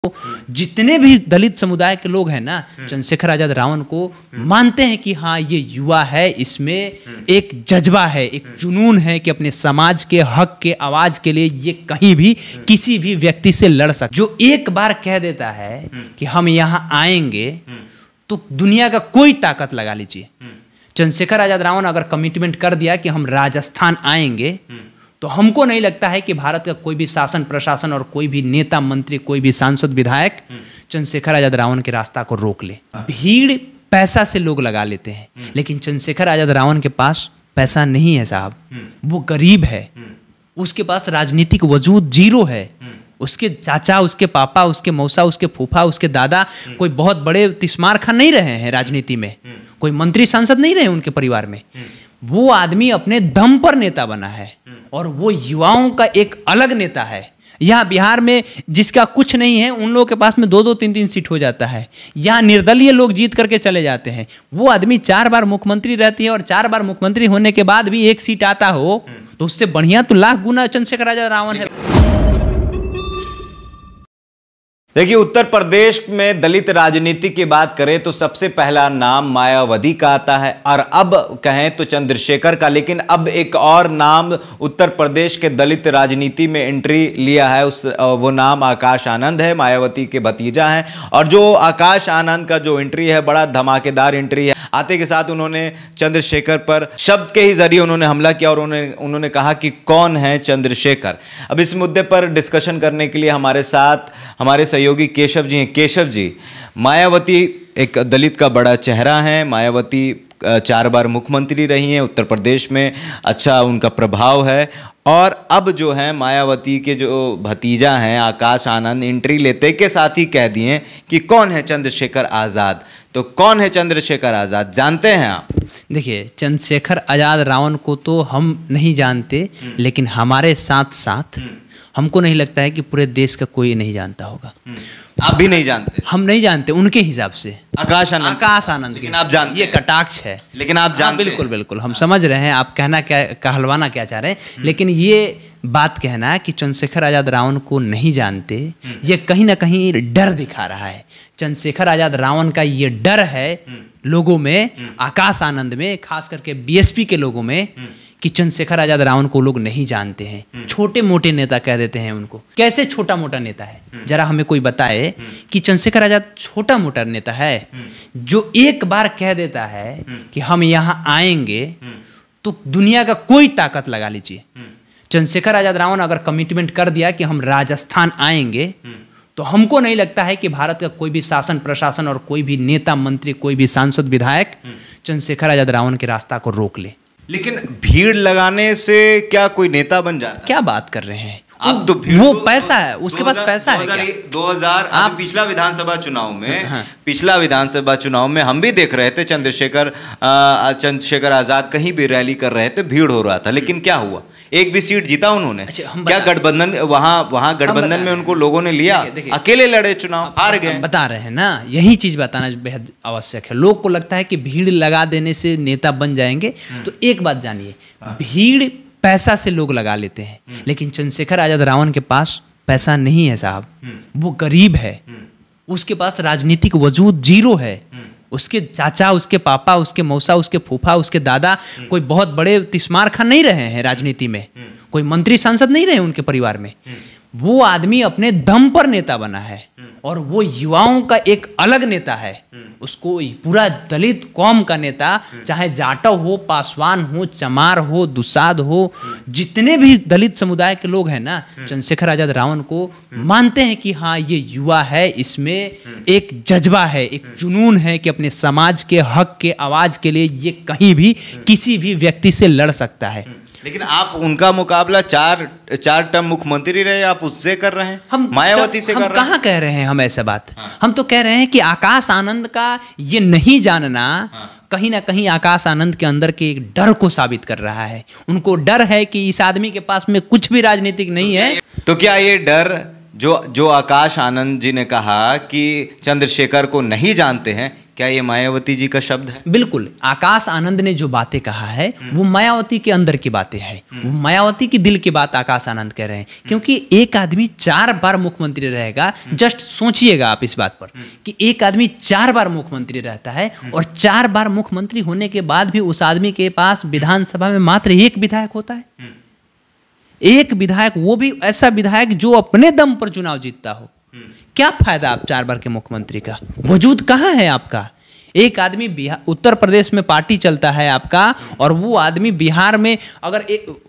जितने भी दलित समुदाय के लोग हैं ना, चंद्रशेखर आजाद रावण को मानते हैं कि हाँ ये युवा है, इसमें एक जज्बा है, एक जुनून है कि अपने समाज के हक के आवाज के लिए ये कहीं भी किसी भी व्यक्ति से लड़ सकता। जो एक बार कह देता है कि हम यहाँ आएंगे तो दुनिया का कोई ताकत लगा लीजिए। चंद्रशेखर आजाद रावण अगर कमिटमेंट कर दिया कि हम राजस्थान आएंगे तो हमको नहीं लगता है कि भारत का कोई भी शासन प्रशासन और कोई भी नेता मंत्री, कोई भी सांसद विधायक चंद्रशेखर आजाद रावण के रास्ता को रोक ले। भीड़ पैसा से लोग लगा लेते हैं, लेकिन चंद्रशेखर आजाद रावण के पास पैसा नहीं है साहब, वो गरीब है, उसके पास राजनीतिक वजूद जीरो है। उसके चाचा, उसके पापा, उसके मौसा, उसके फूफा, उसके दादा कोई बहुत बड़े तिस्मार खा नहीं रहे हैं राजनीति में, कोई मंत्री सांसद नहीं रहे उनके परिवार में। वो आदमी अपने दम पर नेता बना है और वो युवाओं का एक अलग नेता है। यहाँ बिहार में जिसका कुछ नहीं है उन लोगों के पास में 2-2, 3-3 सीट हो जाता है। यहाँ निर्दलीय लोग जीत करके चले जाते हैं। वो आदमी 4 बार मुख्यमंत्री रहती है और 4 बार मुख्यमंत्री होने के बाद भी 1 सीट आता हो तो उससे बढ़िया तो लाख गुना चंद्रशेखर आजाद रावण है। देखिए, उत्तर प्रदेश में दलित राजनीति की बात करें तो सबसे पहला नाम मायावती का आता है और अब कहें तो चंद्रशेखर का। लेकिन अब एक और नाम उत्तर प्रदेश के दलित राजनीति में एंट्री लिया है, वो नाम आकाश आनंद है, मायावती के भतीजा हैं। और जो आकाश आनंद का जो एंट्री है बड़ा धमाकेदार एंट्री है। आते के साथ उन्होंने चंद्रशेखर पर शब्द के ही जरिए उन्होंने हमला किया और उन्होंने कहा कि कौन है चंद्रशेखर। अब इस मुद्दे पर डिस्कशन करने के लिए हमारे साथ हमारे सहयोगी केशव जी हैं। केशव जी, मायावती एक दलित का बड़ा चेहरा है, मायावती 4 बार मुख्यमंत्री रही हैं, उत्तर प्रदेश में अच्छा उनका प्रभाव है। और अब जो है मायावती के जो भतीजा हैं आकाश आनंद एंट्री लेते के साथ ही कह दिए कि कौन है चंद्रशेखर आज़ाद। तो कौन है चंद्रशेखर आज़ाद, जानते हैं आप? देखिए, चंद्रशेखर आजाद रावण को तो हम नहीं जानते, लेकिन हमारे साथ साथ हमको नहीं लगता है कि पूरे देश का कोई नहीं जानता होगा। आप भी नहीं जानते? हम नहीं जानते उनके हिसाब से। आकाश आनंद लेकिन आप जानते? ये कटाक्ष है, लेकिन आप जानते? बिल्कुल बिल्कुल, हम समझ रहे हैं आप कहना क्या, कहलवाना क्या चाह रहे हैं। लेकिन ये बात कहना कि चंद्रशेखर आजाद रावण को नहीं जानते, ये कहीं ना कहीं डर दिखा रहा है। चंद्रशेखर आजाद रावण का ये डर है लोगों में, आकाश आनंद में, खास करके बीएसपी के लोगों में, कि चंद्रशेखर आजाद रावण को लोग नहीं जानते हैं, छोटे मोटे नेता कह देते हैं उनको। कैसे छोटा मोटा नेता है, जरा हमें कोई बताए कि चंद्रशेखर आजाद छोटा मोटा नेता है जो एक बार कह देता है कि हम यहाँ आएंगे तो दुनिया का कोई ताकत लगा लीजिए। चंद्रशेखर आजाद रावण अगर कमिटमेंट कर दिया कि हम राजस्थान आएंगे तो हमको नहीं लगता है कि भारत का कोई भी शासन प्रशासन और कोई भी नेता मंत्री, कोई भी सांसद विधायक चंद्रशेखर आजाद रावण के रास्ता को रोक ले। लेकिन भीड़ लगाने से क्या कोई नेता बन जाता है? क्या बात कर रहे हैं अब तो वो पैसा है, उसके पास पैसा है क्या? 2000 आप पिछला विधानसभा चुनाव में हम भी देख रहे थे चंद्रशेखर आजाद कहीं भी रैली कर रहे थे, भीड़ हो रहा था, लेकिन क्या हुआ? एक भी सीट जीता उन्होंने। क्या गठबंधन वहां गठबंधन में उनको लोगों ने लिया? अकेले लड़े चुनाव, हार गए। बता रहे हैं ना, यही चीज बताना बेहद आवश्यक है। लोग को लगता है कि भीड़ लगा देने से नेता बन जाएंगे, तो एक बात जानिए, भीड़ पैसा से लोग लगा लेते हैं, लेकिन चंद्रशेखर आजाद रावण के पास पैसा नहीं है साहब, वो गरीब है, उसके पास राजनीतिक वजूद जीरो है। उसके चाचा, उसके पापा, उसके मौसा, उसके फूफा, उसके दादा कोई बहुत बड़े तिस्मार खा नहीं रहे हैं राजनीति में, कोई मंत्री सांसद नहीं रहे उनके परिवार में। वो आदमी अपने दम पर नेता बना है और वो युवाओं का एक अलग नेता है। उसको पूरा दलित कौम का नेता, चाहे जाटव हो, पासवान हो, चमार हो, दुसाद हो, जितने भी दलित समुदाय के लोग हैं ना, चंद्रशेखर आजाद रावण को मानते हैं कि हाँ ये युवा है, इसमें एक जज्बा है, एक जुनून है कि अपने समाज के हक के आवाज के लिए ये कहीं भी किसी भी व्यक्ति से लड़ सकता है। लेकिन आप उनका मुकाबला 4 टर्म मुख्यमंत्री रहे, आप उससे कर रहे हैं, हम मायावती से कर रहे हैं। कहाँ कह रहे हैं हम ऐसा बात? हम तो कह रहे हैं कि आकाश आनंद का ये नहीं जानना कहीं ना कहीं आकाश आनंद के अंदर के एक डर को साबित कर रहा है। उनको डर है कि इस आदमी के पास में कुछ भी राजनीतिक नहीं है। तो क्या ये डर जो आकाश आनंद जी ने कहा कि चंद्रशेखर को नहीं जानते हैं, क्या ये मायावती जी का शब्द है? बिल्कुल, आकाश आनंद ने जो बातें कहा है वो मायावती के अंदर की बातें हैं, वो मायावती की दिल की बात आकाश आनंद कह रहे हैं। क्योंकि एक आदमी 4 बार मुख्यमंत्री रहेगा, जस्ट सोचिएगा आप इस बात पर कि एक आदमी 4 बार मुख्यमंत्री रहता है और 4 बार मुख्यमंत्री होने के बाद भी उस आदमी के पास विधानसभा में मात्र 1 विधायक होता है। 1 विधायक, वो भी ऐसा विधायक जो अपने दम पर चुनाव जीतता हो। क्या फायदा आप 4 बार के मुख्यमंत्री का? वजूद कहाँ है आपका? एक आदमी बिहार, उत्तर प्रदेश में पार्टी चलता है आपका, और वो आदमी बिहार में अगर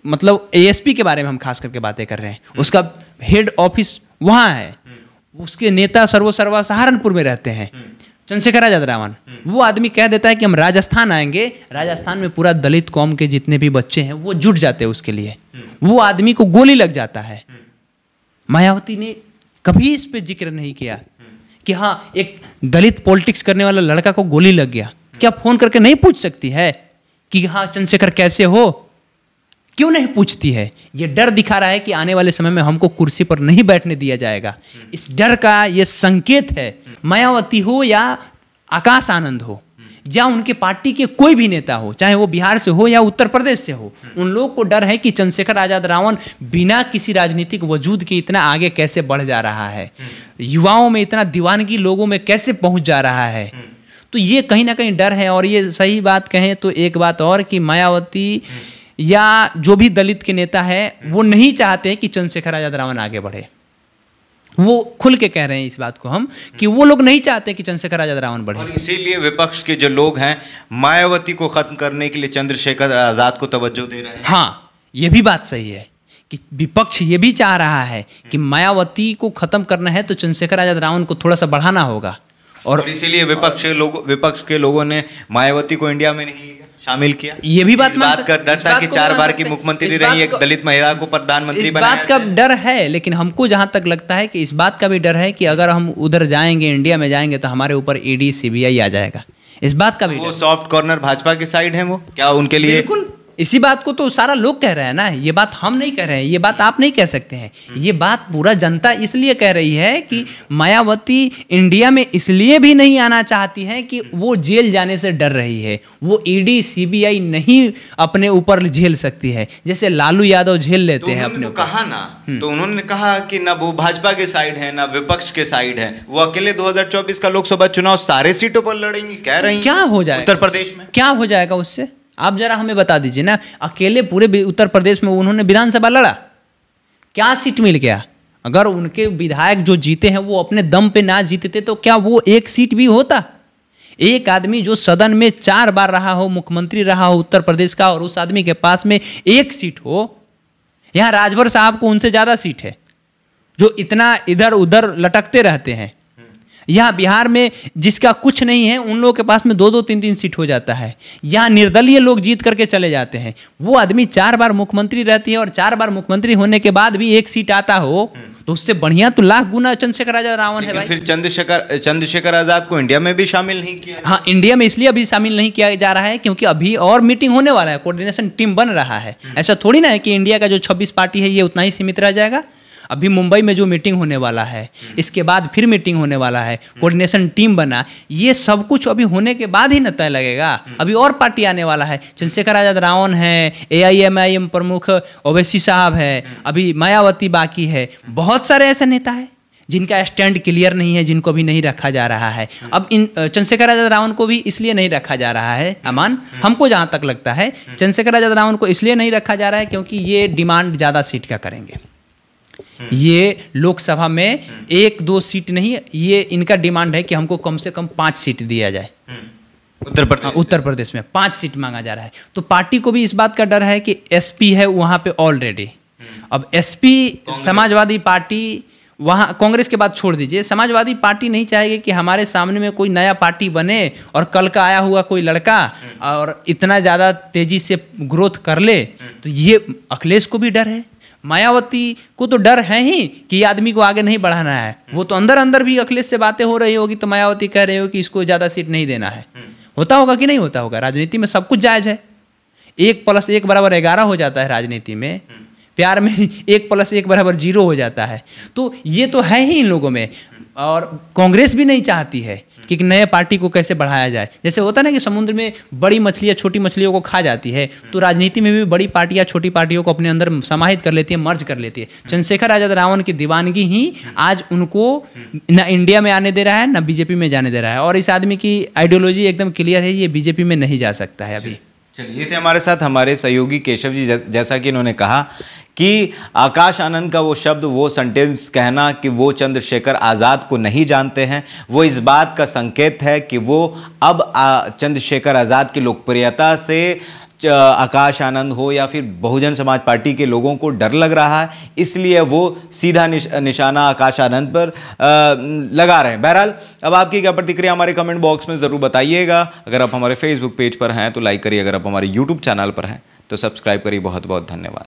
मतलब एएसपी के बारे में हम खास करके बातें कर रहे हैं, उसका हेड ऑफिस वहाँ है, उसके नेता सर्वा सहारनपुर में रहते हैं, चंद्रशेखर आजाद रावण। वो आदमी कह देता है कि हम राजस्थान आएंगे, राजस्थान में पूरा दलित कौम के जितने भी बच्चे हैं वो जुट जाते हैं उसके लिए, वो आदमी को गोली लग जाता है। मायावती ने कभी इस पे जिक्र नहीं किया कि हाँ एक दलित पॉलिटिक्स करने वाला लड़का को गोली लग गया। क्या फोन करके नहीं पूछ सकती है कि हाँ चंद्रशेखर कैसे हो? क्यों नहीं पूछती है? ये डर दिखा रहा है कि आने वाले समय में हमको कुर्सी पर नहीं बैठने दिया जाएगा। इस डर का ये संकेत है। मायावती हो या आकाश आनंद हो या उनके पार्टी के कोई भी नेता हो, चाहे वो बिहार से हो या उत्तर प्रदेश से हो, उन लोगों को डर है कि चंद्रशेखर आजाद रावण बिना किसी राजनीतिक वजूद के इतना आगे कैसे बढ़ जा रहा है, युवाओं में इतना दीवानगी लोगों में कैसे पहुंच जा रहा है। तो ये कहीं ना कहीं डर है। और ये सही बात कहें तो एक बात और कि मायावती या जो भी दलित के नेता है वो नहीं चाहते कि चंद्रशेखर आजाद रावण आगे बढ़े। वो खुल के कह रहे हैं इस बात को हम कि वो लोग नहीं चाहते कि चंद्रशेखर आजाद रावण बढ़े। और इसीलिए विपक्ष के जो लोग हैं मायावती को खत्म करने के लिए चंद्रशेखर आजाद को तवज्जो दे रहे हैं। हाँ, ये भी बात सही है कि विपक्ष ये भी चाह रहा है कि मायावती को खत्म करना है तो चंद्रशेखर आजाद रावण को थोड़ा सा बढ़ाना होगा। और इसीलिए विपक्ष के लोगों ने मायावती को इंडिया में नहीं शामिल किया। ये भी बात का डर था कि 4 बार की मुख्यमंत्री रही एक दलित महिला को प्रधानमंत्री बनाया। इस बात का डर है, लेकिन हमको जहां तक लगता है कि इस बात का भी डर है कि अगर हम उधर जाएंगे, इंडिया में जाएंगे, तो हमारे ऊपर ईडी सीबीआई आ जाएगा। इस बात का भी वो सॉफ्ट कॉर्नर भाजपा की साइड है, वो क्या उनके लिए? बिल्कुल, इसी बात को तो सारा लोग कह रहे हैं ना। ये बात हम नहीं कह रहे हैं, ये बात आप नहीं कह सकते हैं, ये बात पूरा जनता इसलिए कह रही है कि मायावती इंडिया में इसलिए भी नहीं आना चाहती है कि वो जेल जाने से डर रही है। वो ईडी सीबीआई नहीं अपने ऊपर झेल सकती है, जैसे लालू यादव झेल लेते हैं अपने ऊपर। कहा ना, तो उन्होंने कहा कि ना वो भाजपा के साइड है ना विपक्ष के साइड है, वो अकेले 2024 का लोकसभा चुनाव सारे सीटों पर लड़ेंगी। कह रही हैं क्या हो जाएगा उत्तर प्रदेश में, क्या हो जाएगा उससे? आप जरा हमें बता दीजिए ना। अकेले पूरे उत्तर प्रदेश में उन्होंने विधानसभा लड़ा, क्या सीट मिल गया? अगर उनके विधायक जो जीते हैं वो अपने दम पे ना जीतते तो क्या वो 1 सीट भी होता? एक आदमी जो सदन में 4 बार रहा हो, मुख्यमंत्री रहा हो उत्तर प्रदेश का, और उस आदमी के पास में 1 सीट हो। यहाँ राजभर साहब को उनसे ज्यादा सीट है, जो इतना इधर उधर लटकते रहते हैं। यहाँ बिहार में जिसका कुछ नहीं है उन लोगों के पास में 2-2, 3-3 सीट हो जाता है। यहाँ निर्दलीय लोग जीत करके चले जाते हैं। वो आदमी 4 बार मुख्यमंत्री रहती है और 4 बार मुख्यमंत्री होने के बाद भी 1 सीट आता हो तो उससे बढ़िया तो लाख गुना चंद्रशेखर आजाद रावण है भाई। फिर चंद्रशेखर आजाद को इंडिया में भी शामिल नहीं किया। हाँ, इंडिया में इसलिए अभी शामिल नहीं किया जा रहा है क्योंकि अभी और मीटिंग होने वाला है, कोऑर्डिनेशन टीम बन रहा है। ऐसा थोड़ी ना है कि इंडिया का जो 26 पार्टी है ये उतना ही सीमित रह जाएगा। अभी मुंबई में जो मीटिंग होने वाला है, इसके बाद फिर मीटिंग होने वाला है, कोऑर्डिनेशन टीम बना, ये सब कुछ अभी होने के बाद ही न तय लगेगा। अभी और पार्टी आने वाला है। चंद्रशेखर आजाद रावण है, AIMIM प्रमुख ओवैसी साहब है, अभी मायावती बाकी है, बहुत सारे ऐसे नेता हैं जिनका स्टैंड क्लियर नहीं है, जिनको भी नहीं रखा जा रहा है। अब इन चंद्रशेखर आजाद रावण को भी इसलिए नहीं रखा जा रहा है अमान, हमको जहाँ तक लगता है चंद्रशेखर आजाद रावण को इसलिए नहीं रखा जा रहा है क्योंकि ये डिमांड ज़्यादा सीट का करेंगे। ये लोकसभा में 1-2 सीट नहीं, ये इनका डिमांड है कि हमको कम से कम 5 सीट दिया जाए। उत्तर प्रदेश में 5 सीट मांगा जा रहा है। तो पार्टी को भी इस बात का डर है कि SP है वहाँ पे ऑलरेडी। अब SP समाजवादी पार्टी वहाँ, कांग्रेस के बाद छोड़ दीजिए, समाजवादी पार्टी नहीं चाहेगी कि हमारे सामने में कोई नया पार्टी बने और कल का आया हुआ कोई लड़का और इतना ज़्यादा तेजी से ग्रोथ कर ले। तो ये अखिलेश को भी डर है, मायावती को तो डर है ही कि आदमी को आगे नहीं बढ़ाना है। वो तो अंदर अंदर भी अखिलेश से बातें हो रही होगी तो मायावती कह रही हो कि इसको ज़्यादा सीट नहीं देना है। होता होगा कि नहीं होता होगा? राजनीति में सब कुछ जायज़ है। 1+1 = 11 हो जाता है राजनीति में। प्यार में 1+1 = 0 हो जाता है। तो ये तो है ही इन लोगों में। और कांग्रेस भी नहीं चाहती है कि एक नए पार्टी को कैसे बढ़ाया जाए। जैसे होता है ना कि समुद्र में बड़ी मछलियाँ छोटी मछलियों को खा जाती है, तो राजनीति में भी बड़ी पार्टियाँ छोटी पार्टियों को अपने अंदर समाहित कर लेती है, मर्ज कर लेती है। चंद्रशेखर आजाद रावण की दीवानगी ही आज उनको न इंडिया में आने दे रहा है, न बीजेपी में जाने दे रहा है। और इस आदमी की आइडियोलॉजी एकदम क्लियर है, ये बीजेपी में नहीं जा सकता है अभी। चलिए, ये थे हमारे साथ हमारे सहयोगी केशव जी। जैसा कि इन्होंने कहा कि आकाश आनंद का वो शब्द, वो सेंटेंस कहना कि वो चंद्रशेखर आज़ाद को नहीं जानते हैं, वो इस बात का संकेत है कि वो अब चंद्रशेखर आज़ाद की लोकप्रियता से आकाश आनंद हो या फिर बहुजन समाज पार्टी के लोगों को डर लग रहा है, इसलिए वो सीधा निशाना आकाश आनंद पर लगा रहे हैं। बहरहाल, अब आपकी क्या प्रतिक्रिया हमारे कमेंट बॉक्स में ज़रूर बताइएगा। अगर आप हमारे फेसबुक पेज पर हैं तो लाइक करिए, अगर आप हमारे यूट्यूब चैनल पर हैं तो सब्सक्राइब करिए। बहुत बहुत धन्यवाद।